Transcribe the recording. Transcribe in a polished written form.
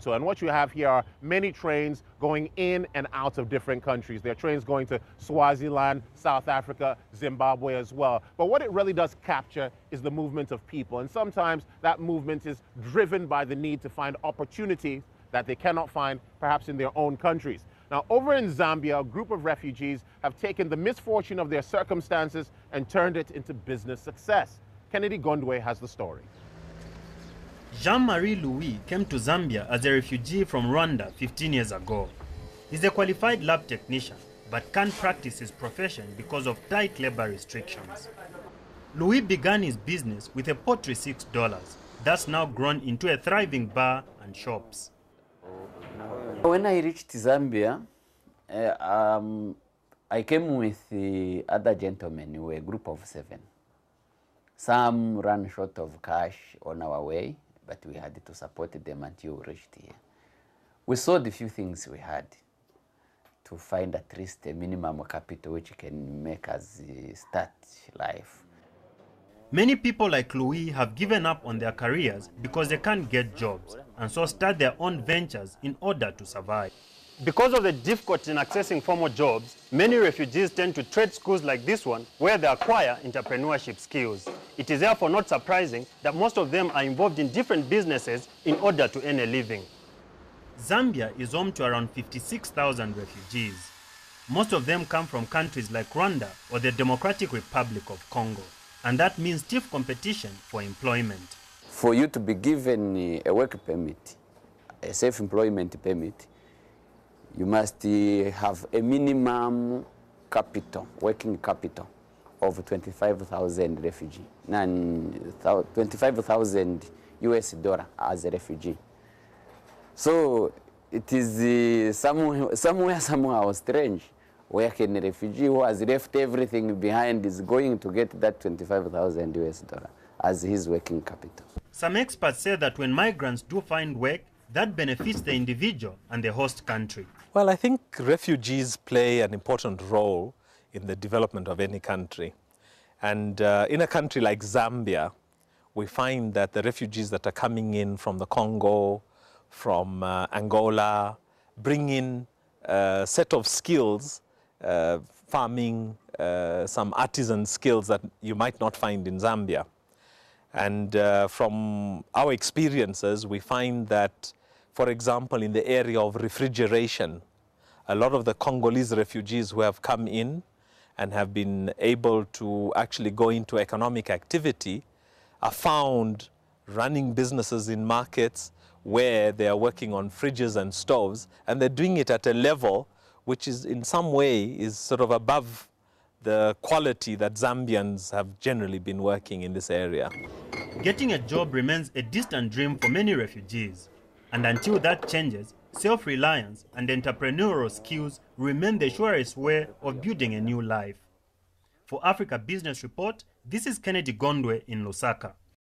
Lesotho. And what you have here are many trains going in and out of different countries. There are trains going to Swaziland, South Africa, Zimbabwe as well. But what it really does capture is the movement of people. And sometimes that movement is driven by the need to find opportunities that they cannot find perhaps in their own countries. Now, over in Zambia, a group of refugees have taken the misfortune of their circumstances and turned it into business success. Kennedy Gondwe has the story. Jean-Marie Louis came to Zambia as a refugee from Rwanda 15 years ago. He's a qualified lab technician, but can't practice his profession because of tight labor restrictions. Louis began his business with a pottery $6, that's now grown into a thriving bar and shops. When I reached Zambia, I came with the other gentlemen. We were a group of 7. Some ran short of cash on our way, but we had to support them until we reached here. We sold a few things we had to find at least a minimum capital which can make us start life. Many people like Louis have given up on their careers because they can't get jobs, and so start their own ventures in order to survive. Because of the difficulty in accessing formal jobs, many refugees tend to trade schools like this one where they acquire entrepreneurship skills. It is therefore not surprising that most of them are involved in different businesses in order to earn a living. Zambia is home to around 56,000 refugees. Most of them come from countries like Rwanda or the Democratic Republic of Congo, and that means stiff competition for employment. For you to be given a work permit, a self-employment permit, you must have a minimum capital, working capital of 25,000 refugee, and 25,000 US dollar as a refugee. So it is somehow strange where can a refugee who has left everything behind is going to get that 25,000 US dollar as his working capital. Some experts say that when migrants do find work, that benefits the individual and the host country. Well, I think refugees play an important role in the development of any country. And in a country like Zambia, we find that the refugees that are coming in from the Congo, from Angola, bring in a set of skills, farming, some artisan skills that you might not find in Zambia. And from our experiences, we find that, for example, in the area of refrigeration, a lot of the Congolese refugees who have come in and have been able to actually go into economic activity are found running businesses in markets where they are working on fridges and stoves, and they're doing it at a level which is in some way is sort of above the quality that Zambians have generally been working in this area. Getting a job remains a distant dream for many refugees. And until that changes, self-reliance and entrepreneurial skills remain the surest way of building a new life. For Africa Business Report, this is Kennedy Gondwe in Lusaka.